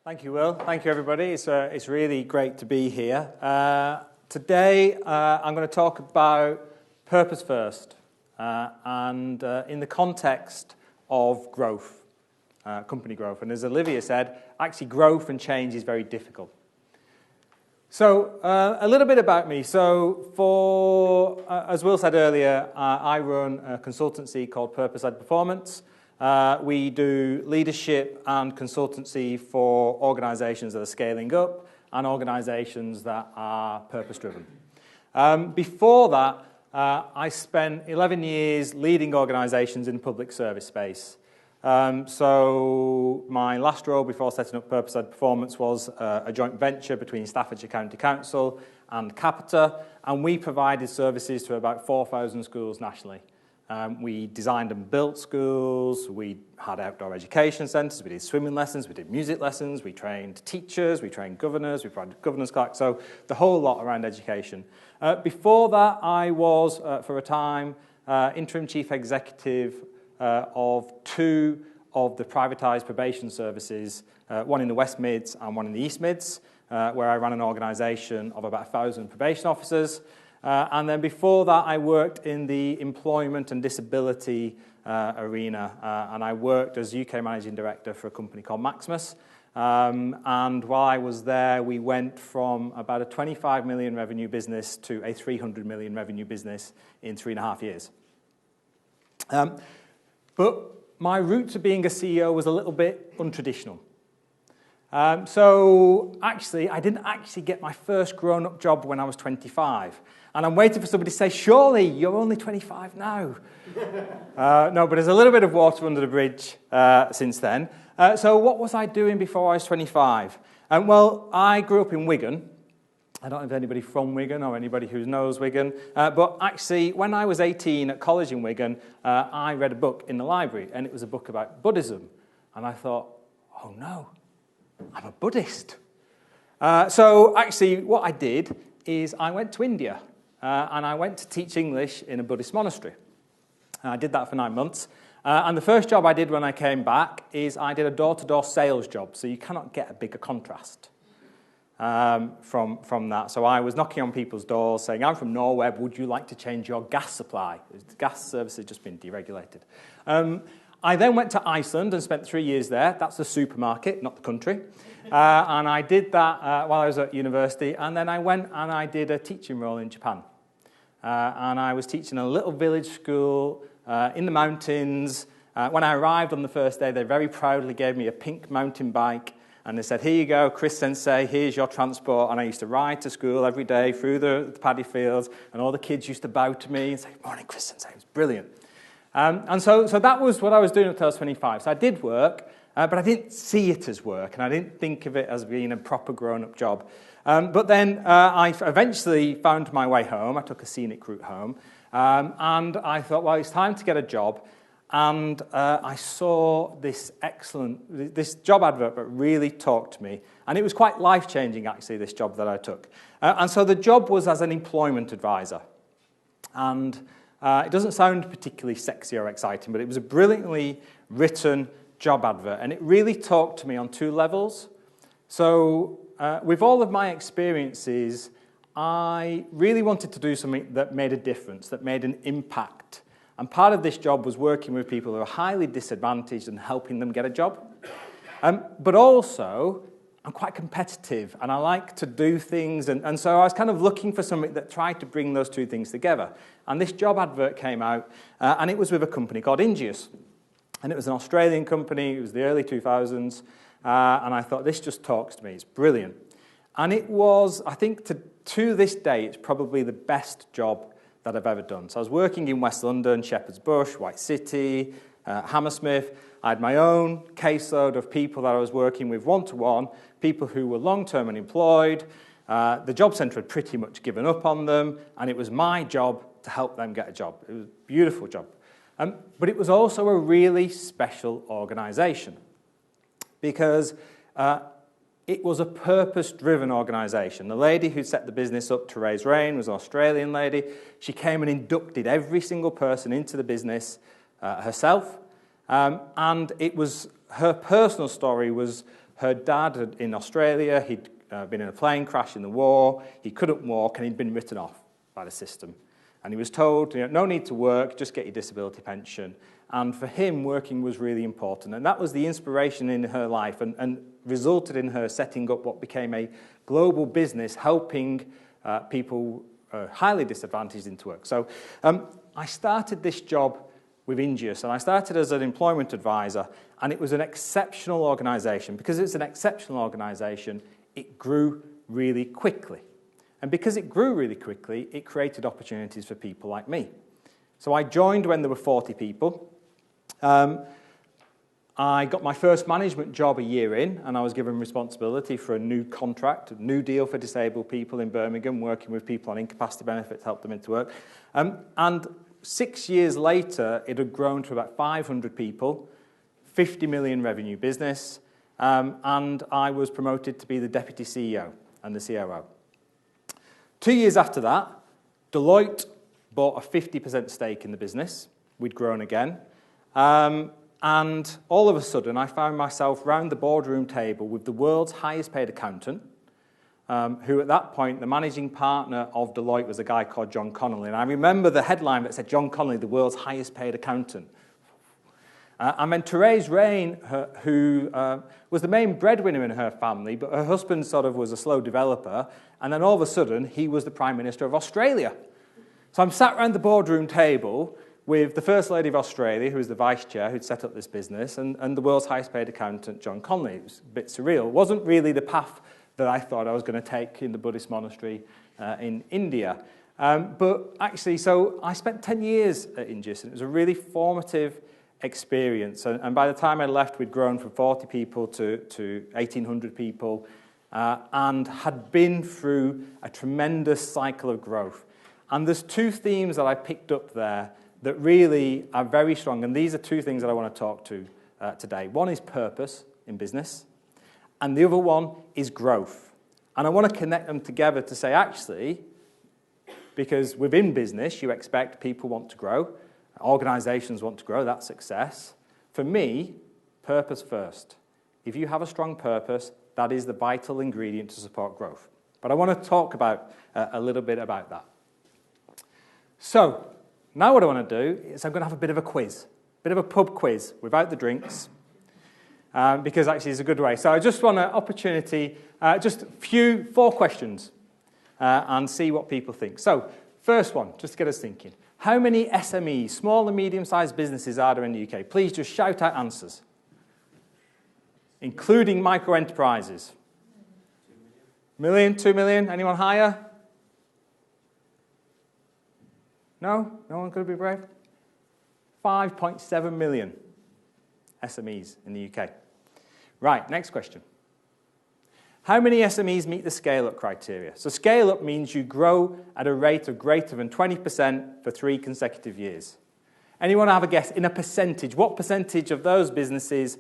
Thank you, Will. Thank you, everybody. It's really great to be here. Today, I'm going to talk about purpose first, and in the context of growth, company growth. And as Olivia said, actually growth and change is very difficult. So a little bit about me. So as Will said earlier, I run a consultancy called Purpose-Led Performance. We do leadership and consultancy for organizations that are scaling up and organizations that are purpose-driven. Before that, I spent 11 years leading organizations in the public service space. So my last role before setting up Purpose-Led Performance was a joint venture between Staffordshire County Council and Capita, and we provided services to about 4,000 schools nationally. We designed and built schools, we had outdoor education centres, we did swimming lessons, we did music lessons, we trained teachers, we trained governors, we provided governance clerks, so the whole lot around education. Before that, I was, for a time, interim chief executive of two of the privatised probation services, one in the West Mids and one in the East Mids, where I ran an organisation of about 1,000 probation officers. And then before that, I worked in the employment and disability arena, and I worked as UK Managing Director for a company called MAXIMUS. And while I was there, we went from about a 25 million revenue business to a 300 million revenue business in 3.5 years. But my route to being a CEO was a little bit untraditional. So actually, I didn't actually get my first grown-up job when I was 25. And I'm waiting for somebody to say, surely, you're only 25 now. No, but there's a little bit of water under the bridge since then. So what was I doing before I was 25? Well, I grew up in Wigan. I don't know if anybody from Wigan or anybody who knows Wigan. But actually, when I was 18 at college in Wigan, I read a book in the library, and it was a book about Buddhism. And I thought, oh no, I'm a Buddhist. So actually, what I did is I went to India, and I went to teach English in a Buddhist monastery. I did that for 9 months. And the first job I did when I came back is I did a door-to-door sales job, so you cannot get a bigger contrast from that. So I was knocking on people's doors saying, I'm from Norway, would you like to change your gas supply? The gas service had just been deregulated. I then went to Iceland and spent 3 years there. That's the supermarket, not the country. And I did that while I was at university. And then I went and I did a teaching role in Japan. And I was teaching a little village school in the mountains. When I arrived on the first day, they very proudly gave me a pink mountain bike. And they said, here you go, Chris Sensei, here's your transport. And I used to ride to school every day through the paddy fields. And all the kids used to bow to me and say, morning, Chris Sensei. It was brilliant. And so that was what I was doing until I was 25. So I did work, but I didn't see it as work, and I didn't think of it as being a proper grown-up job. But then I eventually found my way home. I took a scenic route home, and I thought, well, it's time to get a job. And I saw this job advert that really talked to me, and it was quite life-changing, actually, this job that I took. And so the job was as an employment advisor, and it doesn't sound particularly sexy or exciting, but it was a brilliantly written job advert, and it really talked to me on two levels. So with all of my experiences, I really wanted to do something that made a difference, that made an impact. And part of this job was working with people who are highly disadvantaged and helping them get a job. But also, I'm quite competitive, and I like to do things, and so I was kind of looking for something that tried to bring those two things together. And this job advert came out, and it was with a company called Ingeus. And it was an Australian company, it was the early 2000s, and I thought, this just talks to me, it's brilliant. And it was, I think, to this day, it's probably the best job that I've ever done. So I was working in West London, Shepherd's Bush, White City, Hammersmith. I had my own caseload of people that I was working with one-to-one, people who were long-term unemployed. The job centre had pretty much given up on them, and it was my job to help them get a job. It was a beautiful job. But it was also a really special organisation because it was a purpose-driven organisation. The lady who set the business up to raise rain was an Australian lady. She came and inducted every single person into the business herself. And it was her personal story was Her dad in Australia, he'd been in a plane crash in the war, he couldn't walk, and he'd been written off by the system. And he was told, no need to work, just get your disability pension. And for him, working was really important. And that was the inspiration in her life and resulted in her setting up what became a global business helping people highly disadvantaged into work. So I started this job with Ingeus, and I started as an employment advisor, and it was an exceptional organisation. Because it's an exceptional organisation, it grew really quickly. And because it grew really quickly, it created opportunities for people like me. So I joined when there were 40 people. I got my first management job a year in, and I was given responsibility for a new contract, a new deal for disabled people in Birmingham, working with people on incapacity benefits to help them into work. And 6 years later, it had grown to about 500 people, 50 million revenue business, and I was promoted to be the deputy CEO and the COO. 2 years after that, Deloitte bought a 50% stake in the business. We'd grown again. And all of a sudden, I found myself round the boardroom table with the world's highest paid accountant, who at that point, the managing partner of Deloitte was a guy called John Connolly. And I remember the headline that said, John Connolly, the world's highest paid accountant. And then Therese Rain, who was the main breadwinner in her family, but her husband sort of was a slow developer. And then all of a sudden, he was the Prime Minister of Australia. So I'm sat around the boardroom table with the First Lady of Australia, who was the Vice Chair, who'd set up this business, and the world's highest paid accountant, John Connolly. It was a bit surreal. It wasn't really the path that I thought I was going to take in the Buddhist monastery in India. But actually, so I spent 10 years at Ingeus, and it was a really formative experience. And by the time I left, we'd grown from 40 people to 1,800 people, and had been through a tremendous cycle of growth. And there's two themes that I picked up there that really are very strong, and these are two things that I want to talk to today. One is purpose in business, and the other one is growth. And I want to connect them together to say, actually, because within business, you expect people want to grow, organizations want to grow, that's success. For me, purpose first. If you have a strong purpose, that is the vital ingredient to support growth. But I want to talk about a little bit about that. So, now what I want to do is I'm going to have a bit of a quiz, a bit of a pub quiz without the drinks, because actually it's a good way. So I just want an opportunity, just 4 questions, and see what people think. So first one, just to get us thinking. How many SMEs, small and medium-sized businesses, are there in the UK? Please just shout out answers, including micro-enterprises. 2 million, 2 million, anyone higher? No? No one could be brave? 5.7 million SMEs in the UK. Right, next question. How many SMEs meet the scale-up criteria? So scale-up means you grow at a rate of greater than 20% for 3 consecutive years. Anyone have a guess in a percentage? What percentage of those businesses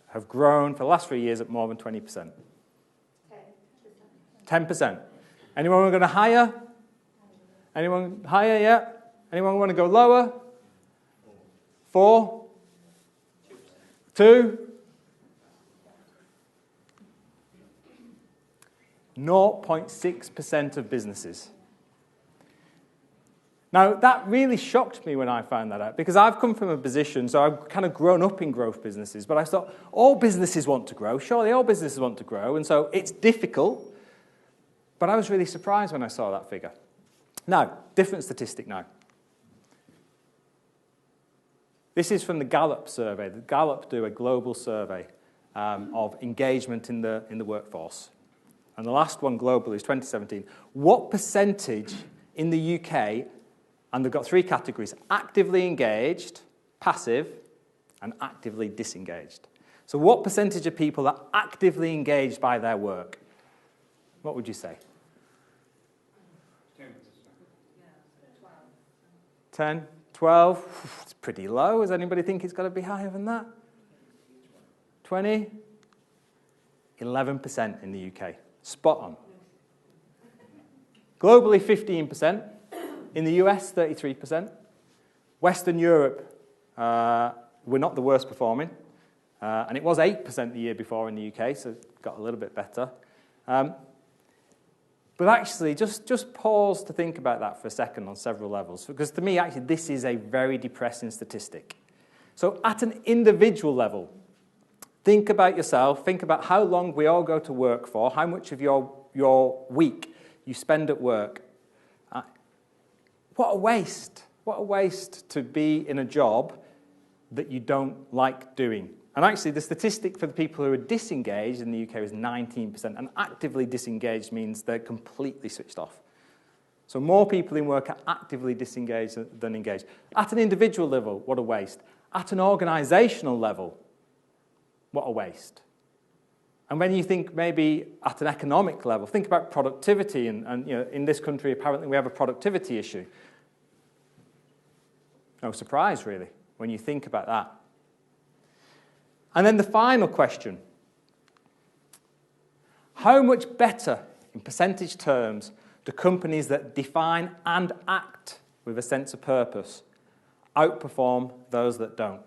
have grown for the last 3 years at more than 20%? 10%. Anyone going to higher? Anyone higher yet? Anyone want to go lower? 4? 2? 0.6% of businesses. Now, that really shocked me when I found that out, because I've come from a position, so I've kind of grown up in growth businesses, but I thought, all businesses want to grow. Surely all businesses want to grow, and so it's difficult. But I was really surprised when I saw that figure. Now, different statistic now. This is from the Gallup survey. The Gallup do a global survey of engagement in the workforce. And the last one globally is 2017. What percentage in the UK, and they've got 3 categories, actively engaged, passive, and actively disengaged. So what percentage of people are actively engaged by their work? What would you say? 10, 12? It's pretty low. Does anybody think it's got to be higher than that? 20? 11% in the UK. Spot on. Globally, 15%. In the US, 33%. Western Europe, we're not the worst performing. And it was 8% the year before in the UK, so it got a little bit better. But actually, just pause to think about that for a second on several levels. Because to me, actually, this is a very depressing statistic. So at an individual level, think about yourself. Think about how long we all go to work for, how much of your week you spend at work. What a waste. What a waste to be in a job that you don't like doing. And actually, the statistic for the people who are disengaged in the UK is 19%. And actively disengaged means they're completely switched off. So more people in work are actively disengaged than engaged. At an individual level, what a waste. At an organisational level, what a waste. And when you think maybe at an economic level, think about productivity. And you know, in this country, apparently we have a productivity issue. No surprise, really, when you think about that. And then the final question. How much better, in percentage terms, do companies that define and act with a sense of purpose outperform those that don't?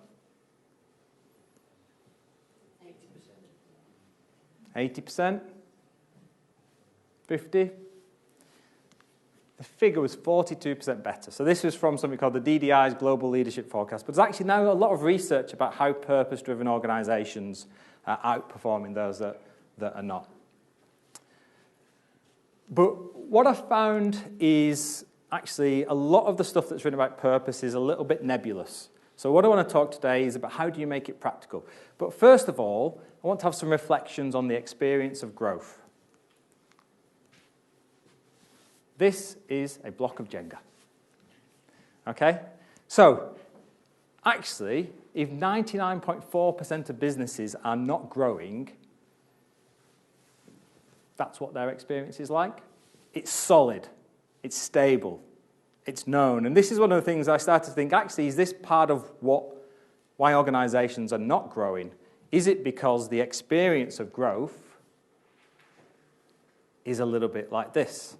80%? 50%? The figure was 42% better. So this was from something called the DDI's Global Leadership Forecast. But there's actually now a lot of research about how purpose-driven organisations are outperforming those that are not. But what I found is actually a lot of the stuff that's written about purpose is a little bit nebulous. So what I want to talk today is about how do you make it practical. But first of all, I want to have some reflections on the experience of growth. This is a block of Jenga. Okay? So, actually, if 99.4% of businesses are not growing, that's what their experience is like. It's solid. It's stable. It's known. And this is one of the things I started to think, actually, is this part of why organizations are not growing? Is it because the experience of growth is a little bit like this?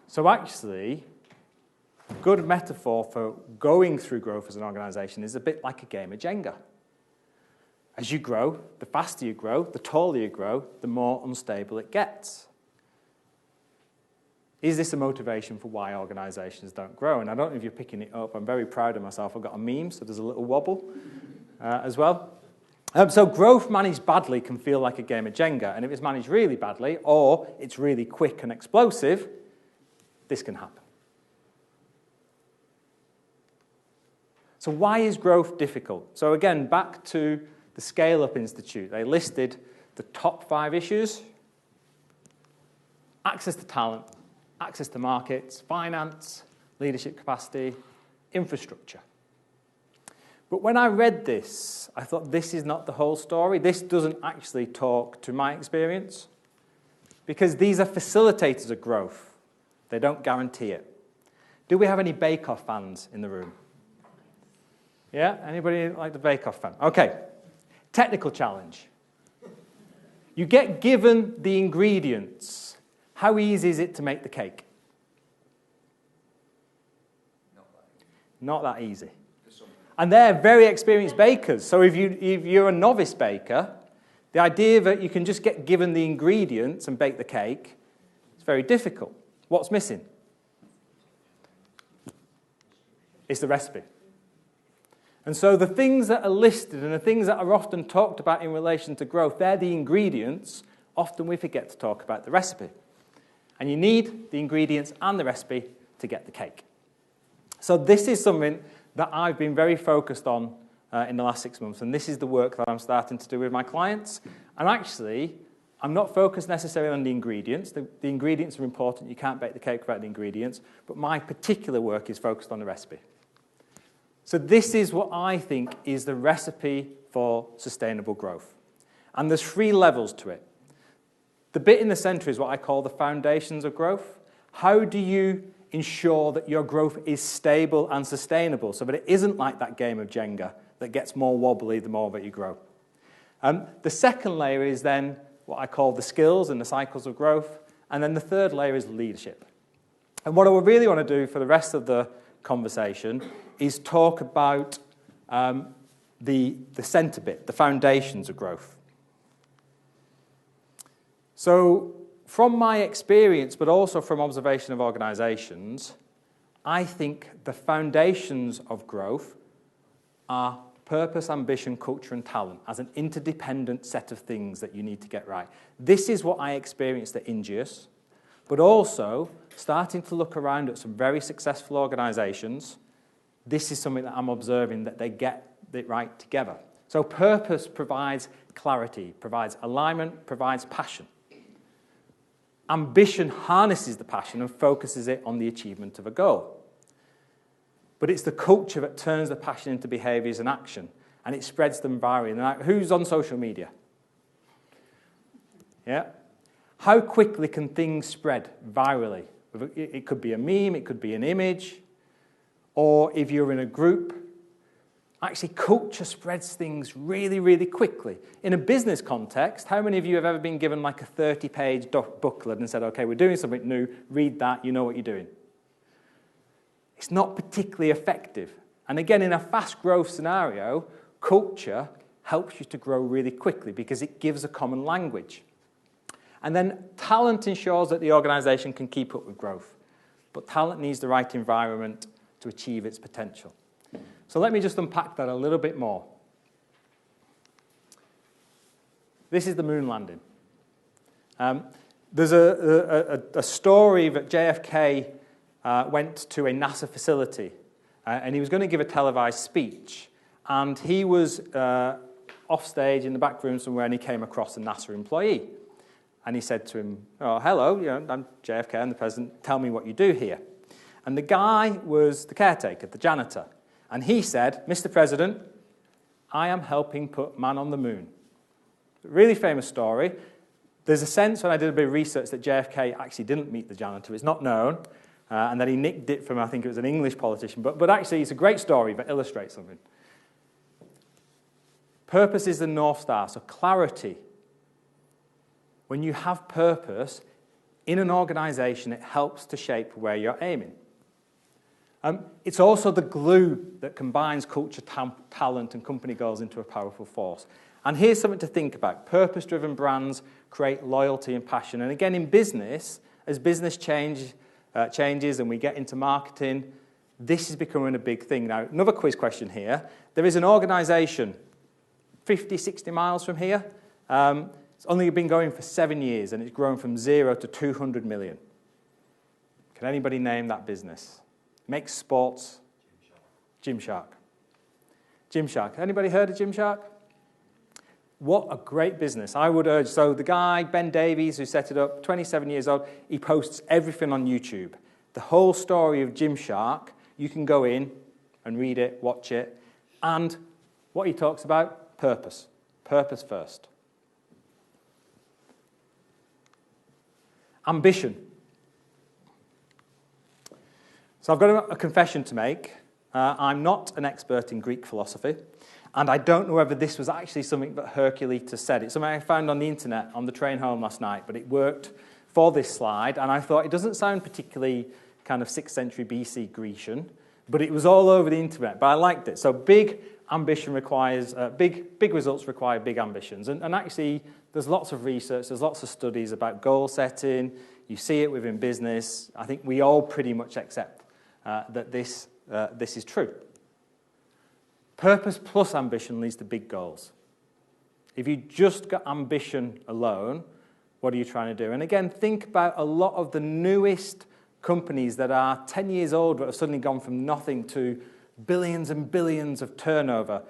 So actually, a good metaphor for going through growth as an organization is a bit like a game of Jenga. As you grow, the faster you grow, the taller you grow, the more unstable it gets. Is this a motivation for why organizations don't grow? And I don't know if you're picking it up. I'm very proud of myself. I've got a meme, so there's a little wobble as well. So growth managed badly can feel like a game of Jenga. And if it's managed really badly, or it's really quick and explosive, this can happen. So why is growth difficult? So again, back to the Scale Up Institute. They listed the top 5 issues: access to talent, access to markets, finance, leadership capacity, infrastructure. But when I read this, I thought this is not the whole story. This doesn't actually talk to my experience, because these are facilitators of growth. They don't guarantee it. Do we have any Bake Off fans in the room? Yeah? Anybody like the Bake Off fan? Okay. Technical challenge. You get given the ingredients. How easy is it to make the cake? Not that easy. And they're very experienced bakers. So if you're a novice baker, the idea that you can just get given the ingredients and bake the cake is very difficult. What's missing? It's the recipe. And so the things that are listed and the things that are often talked about in relation to growth, they're the ingredients. Often we forget to talk about the recipe. And you need the ingredients and the recipe to get the cake. So this is something that I've been very focused on in the last 6 months. And this is the work that I'm starting to do with my clients. And actually, I'm not focused necessarily on the ingredients. The ingredients are important. You can't bake the cake without the ingredients. But my particular work is focused on the recipe. So this is what I think is the recipe for sustainable growth. And there's 3 levels to it. The bit in the center is what I call the foundations of growth. How do you ensure that your growth is stable and sustainable so that it isn't like that game of Jenga that gets more wobbly the more that you grow? The second layer is then what I call the skills and the cycles of growth. And then the third layer is leadership. And what I really want to do for the rest of the conversation is talk about the center bit, the foundations of growth. So from my experience, but also from observation of organizations, I think the foundations of growth are purpose, ambition, culture, and talent as an interdependent set of things that you need to get right. This is what I experienced at Ingeus, but also starting to look around at some very successful organizations. This is something that I'm observing, that they get it right together. So purpose provides clarity, provides alignment, provides passion. Ambition harnesses the passion and focuses it on the achievement of a goal. But it's the culture that turns the passion into behaviours and action, and it spreads them virally. And who's on social media? Yeah? How quickly can things spread virally? It could be a meme, it could be an image, or if you're in a group. Actually, culture spreads things really, really quickly. In a business context, how many of you have ever been given like a 30-page booklet and said, okay, we're doing something new, read that, you know what you're doing? It's not particularly effective. And again, in a fast growth scenario, culture helps you to grow really quickly because it gives a common language. And then talent ensures that the organization can keep up with growth. But talent needs the right environment to achieve its potential. So let me just unpack that a little bit more. This is the moon landing. There's a story that JFK went to a NASA facility, and he was going to give a televised speech, and he was off stage in the back room somewhere, and he came across a NASA employee, and he said to him, "Oh, hello, I'm JFK, I'm the president. Tell me what you do here." And the guy was the caretaker, the janitor, and he said, "Mr. President, I am helping put man on the moon." Really famous story. There's a sense when I did a bit of research that JFK actually didn't meet the janitor. It's not known. And that he nicked it from, I think it was an English politician. But actually, it's a great story that illustrates something. Purpose is the North Star, so clarity. When you have purpose in an organization, it helps to shape where you're aiming. It's also the glue that combines culture, talent, and company goals into a powerful force. And here's something to think about. Purpose-driven brands create loyalty and passion. And again, in business, as business changes and we get into marketing, this is becoming a big thing. Now, another quiz question here. There is an organization 50, 60 miles from here. It's only been going for 7 years, and it's grown from 0 to 200 million. Can anybody name that business? Makes sports. GymShark. GymShark. Anybody heard of GymShark? What a great business. I would urge. So the guy, Ben Davies, who set it up, 27 years old, he posts everything on YouTube. The whole story of GymShark, you can go in and read it, watch it. And what he talks about, purpose. Purpose first. Ambition. So I've got a confession to make. I'm not an expert in Greek philosophy. And I don't know whether this was actually something that Hercules said. It's something I found on the internet on the train home last night, but it worked for this slide, and I thought it doesn't sound particularly kind of 6th century BC Grecian, but it was all over the internet, but I liked it. So big ambition requires, big results require big ambitions. And actually, there's lots of research, there's lots of studies about goal setting. You see it within business. I think we all pretty much accept that this is true. Purpose plus ambition leads to big goals. If you just got ambition alone, what are you trying to do? And again, think about a lot of the newest companies that are 10 years old that have suddenly gone from nothing to billions and billions of turnover.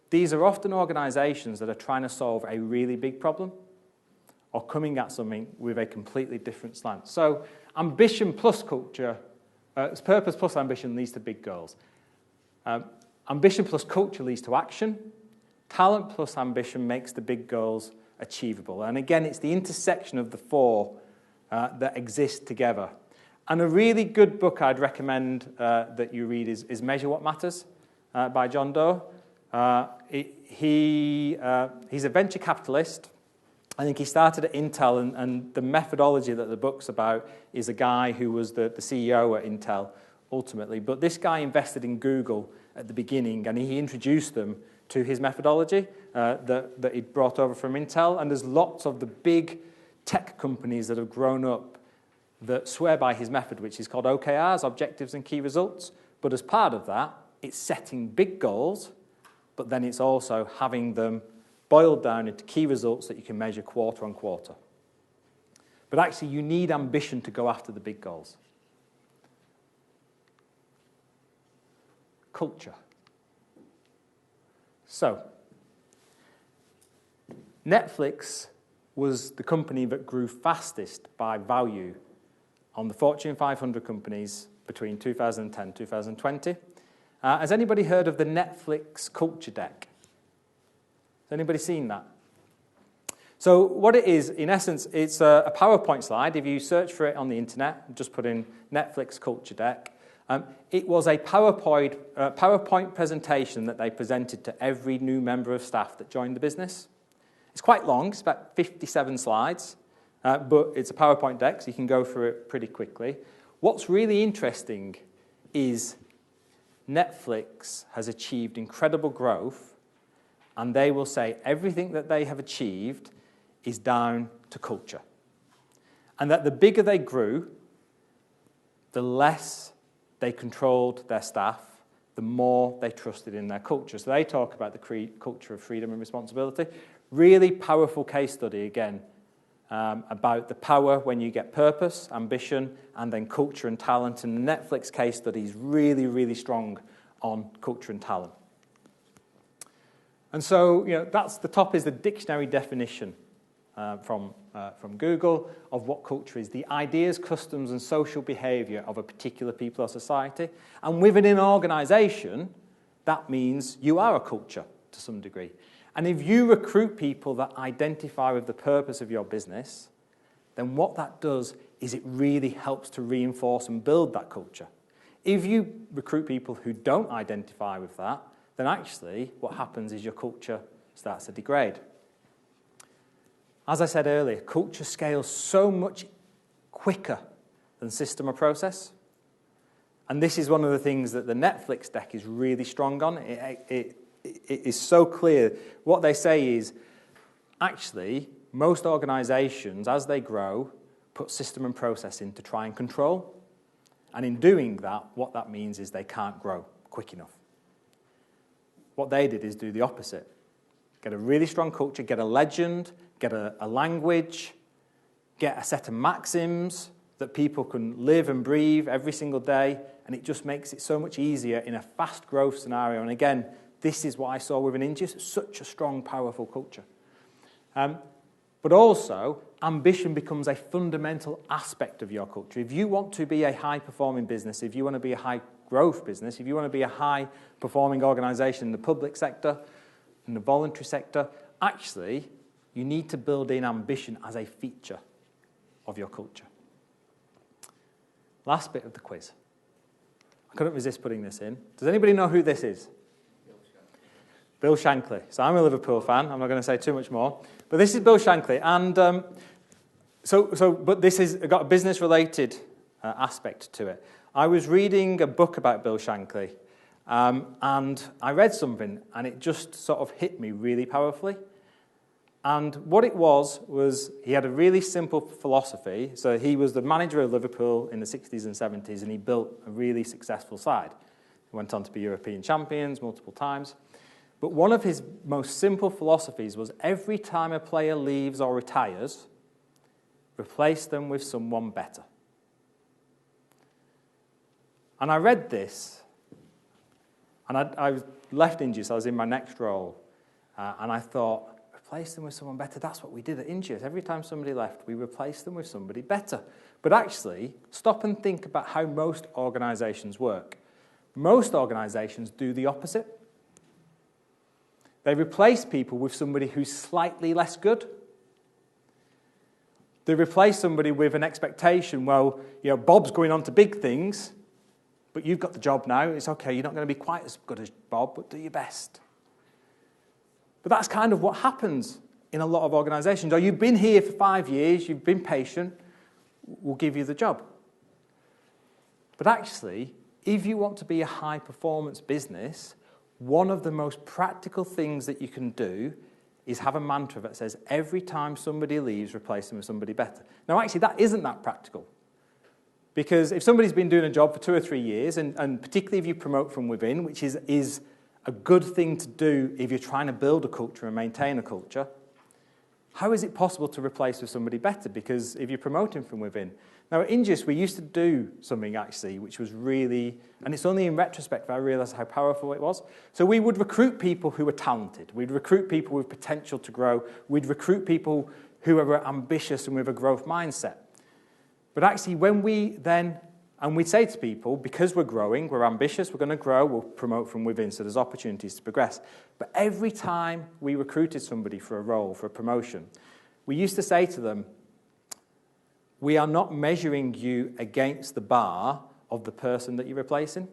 These are often organizations that are trying to solve a really big problem or coming at something with a completely different slant. So ambition plus culture, purpose plus ambition leads to big goals. Ambition plus culture leads to action. Talent plus ambition makes the big goals achievable. And again, it's the intersection of the four that exist together. And a really good book I'd recommend that you read is Measure What Matters by John Doe. He's a venture capitalist. I think he started at Intel, and the methodology that the book's about is a guy who was the CEO at Intel ultimately. But this guy invested in Google at the beginning, and he introduced them to his methodology that he'd brought over from Intel, and there's lots of the big tech companies that have grown up that swear by his method, which is called OKRs, Objectives and Key Results. But as part of that, it's setting big goals, but then it's also having them boiled down into key results that you can measure quarter on quarter. But actually, you need ambition to go after the big goals. Culture. So, Netflix was the company that grew fastest by value on the Fortune 500 companies between 2010 and 2020. Has anybody heard of the Netflix culture deck? Has anybody seen that? So what it is, in essence, it's a PowerPoint slide. If you search for it on the internet, just put in Netflix culture deck. It was a PowerPoint presentation that they presented to every new member of staff that joined the business. It's quite long, it's about 57 slides, but it's a PowerPoint deck, so you can go through it pretty quickly. What's really interesting is Netflix has achieved incredible growth, and they will say everything that they have achieved is down to culture. And that the bigger they grew, the less they controlled their staff, the more they trusted in their culture. So they talk about the culture of freedom and responsibility. Really powerful case study, again, about the power when you get purpose, ambition, and then culture and talent. And the Netflix case study is really, really strong on culture and talent. And so, that's the top is the dictionary definition from Google of what culture is. The ideas, customs, and social behavior of a particular people or society. And within an organization, that means you are a culture to some degree. And if you recruit people that identify with the purpose of your business, then what that does is it really helps to reinforce and build that culture. If you recruit people who don't identify with that, then actually what happens is your culture starts to degrade. As I said earlier, culture scales so much quicker than system or process. And this is one of the things that the Netflix deck is really strong on. It is so clear. What they say is, actually, most organizations, as they grow, put system and process in to try and control. And in doing that, what that means is they can't grow quick enough. What they did is do the opposite. Get a really strong culture, get a legend, get a language, get a set of maxims that people can live and breathe every single day, and it just makes it so much easier in a fast growth scenario. And again, this is what I saw with Ingeus, such a strong, powerful culture. But also, ambition becomes a fundamental aspect of your culture. If you want to be a high-performing business, if you want to be a high-growth business, if you want to be a high-performing organization in the public sector, in the voluntary sector, actually, you need to build in ambition as a feature of your culture. Last bit of the quiz. I couldn't resist putting this in. Does anybody know who this is? Bill Shankly. So I'm a Liverpool fan. I'm not going to say too much more. But this is Bill Shankly. And but this has got a business-related aspect to it. I was reading a book about Bill Shankly, and I read something, and it just sort of hit me really powerfully. And what it was he had a really simple philosophy. So he was the manager of Liverpool in the 60s and 70s, and he built a really successful side. He went on to be European champions multiple times. But one of his most simple philosophies was every time a player leaves or retires, replace them with someone better. And I read this, and I left Ingeus. I was in my next role, and I thought, replace them with someone better. That's what we did at Ingeus. Every time somebody left, we replaced them with somebody better. But actually, stop and think about how most organizations work. Most organizations do the opposite. They replace people with somebody who's slightly less good. They replace somebody with an expectation, well, Bob's going on to big things, but you've got the job now. It's okay, you're not going to be quite as good as Bob, but do your best. But that's kind of what happens in a lot of organizations. You've been here for 5 years, you've been patient, we'll give you the job. But actually, if you want to be a high-performance business, one of the most practical things that you can do is have a mantra that says, every time somebody leaves, replace them with somebody better. Now, actually, that isn't that practical. Because if somebody's been doing a job for 2 or 3 years, and particularly if you promote from within, which is a good thing to do if you're trying to build a culture and maintain a culture, how is it possible to replace with somebody better? Because if you're promoting from within. Now, at Ingeus, we used to do something, actually, which was really, and it's only in retrospect that I realised how powerful it was. So we would recruit people who were talented. We'd recruit people with potential to grow. We'd recruit people who were ambitious and with a growth mindset. But actually, when we then, and we'd say to people, because we're growing, we're ambitious, we're going to grow, we'll promote from within, so there's opportunities to progress. But every time we recruited somebody for a role, for a promotion, we used to say to them, we are not measuring you against the bar of the person that you're replacing.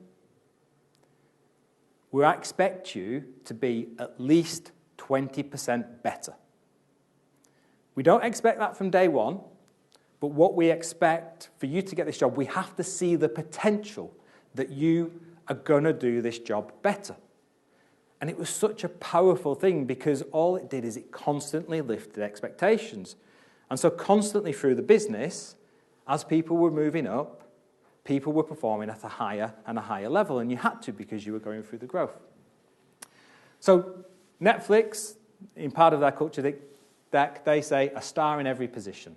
We expect you to be at least 20% better. We don't expect that from day one, but what we expect for you to get this job, we have to see the potential that you are going to do this job better. And it was such a powerful thing because all it did is it constantly lifted expectations. And so constantly through the business, as people were moving up, people were performing at a higher and a higher level, and you had to because you were going through the growth. So Netflix, in part of their culture deck, they say a star in every position.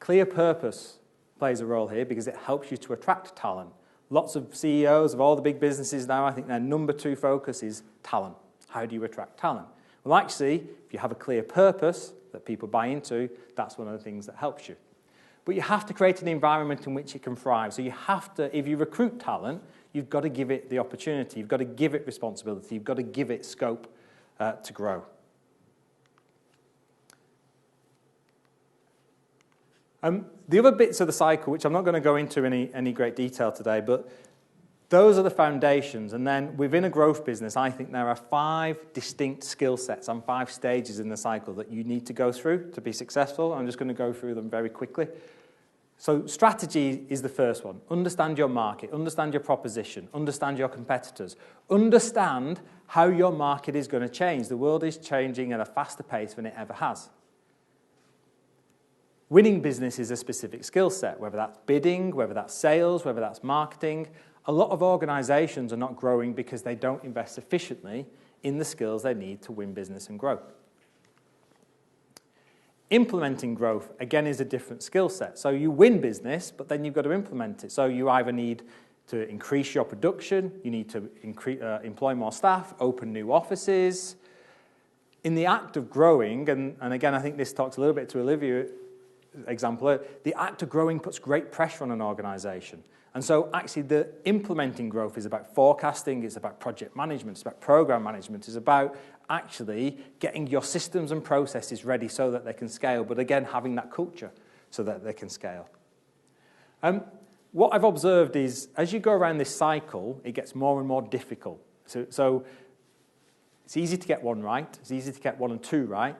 Clear purpose plays a role here because it helps you to attract talent. Lots of CEOs of all the big businesses now, I think their number 2 focus is talent. How do you attract talent? Well, actually, if you have a clear purpose that people buy into, that's one of the things that helps you. But you have to create an environment in which it can thrive. So you have to, if you recruit talent, you've got to give it the opportunity. You've got to give it responsibility. You've got to give it scope to grow. The other bits of the cycle, which I'm not going to go into any great detail today, but those are the foundations. And then within a growth business, I think there are 5 distinct skill sets and 5 stages in the cycle that you need to go through to be successful. I'm just going to go through them very quickly. So strategy is the first one. Understand your market, understand your proposition, understand your competitors, understand how your market is going to change. The world is changing at a faster pace than it ever has. Winning business is a specific skill set, whether that's bidding, whether that's sales, whether that's marketing. A lot of organizations are not growing because they don't invest sufficiently in the skills they need to win business and grow. Implementing growth, again, is a different skill set. So you win business, but then you've got to implement it. So you either need to increase your production, you need to employ more staff, open new offices. In the act of growing, and again, I think this talks a little bit to Olivia, example, the act of growing puts great pressure on an organization. And so actually the implementing growth is about forecasting, it's about project management, it's about program management, it's about actually getting your systems and processes ready so that they can scale, but again, having that culture so that they can scale. What I've observed is as you go around this cycle, it gets more and more difficult. So it's easy to get 1 right, it's easy to get 1 and 2 right.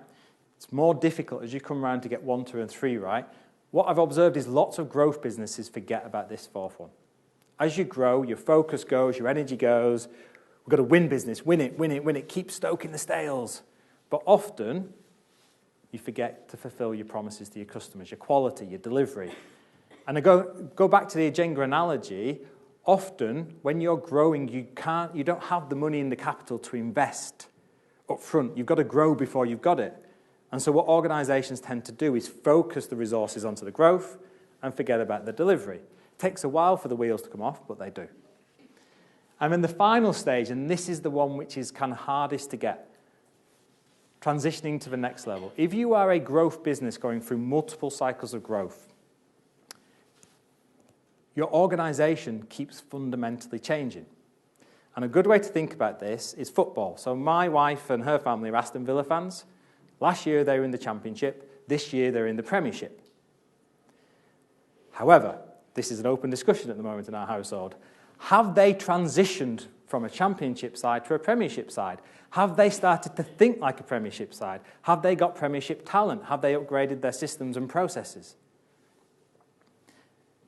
It's more difficult as you come around to get 1, 2, and 3 right. What I've observed is lots of growth businesses forget about this 4th one. As you grow, your focus goes, your energy goes. We've got to win business, win it, win it, win it. Keep stoking the sails. But often, you forget to fulfill your promises to your customers, your quality, your delivery. And I go back to the Jenga analogy. Often, when you're growing, you don't have the money and the capital to invest up front. You've got to grow before you've got it. And so what organizations tend to do is focus the resources onto the growth and forget about the delivery. It takes a while for the wheels to come off, but they do. And then the final stage, and this is the one which is kind of hardest to get, transitioning to the next level. If you are a growth business going through multiple cycles of growth, your organization keeps fundamentally changing. And a good way to think about this is football. So my wife and her family are Aston Villa fans. Last year, they were in the Championship. This year, they're in the Premiership. However, this is an open discussion at the moment in our household. Have they transitioned from a Championship side to a Premiership side? Have they started to think like a Premiership side? Have they got Premiership talent? Have they upgraded their systems and processes?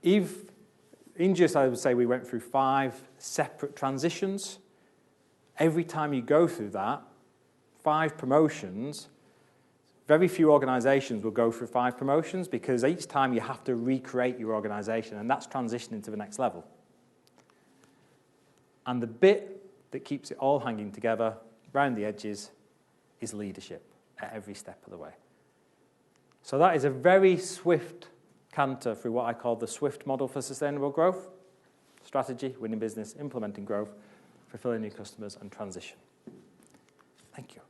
Ingeus, I would say we went through 5 separate transitions. Every time you go through that, 5 promotions, very few organizations will go through 5 promotions because each time you have to recreate your organization, and that's transitioning to the next level. And the bit that keeps it all hanging together around the edges is leadership at every step of the way. So that is a very swift canter through what I call the SWIFT model for sustainable growth: strategy, winning business, implementing growth, fulfilling new customers, and transition. Thank you.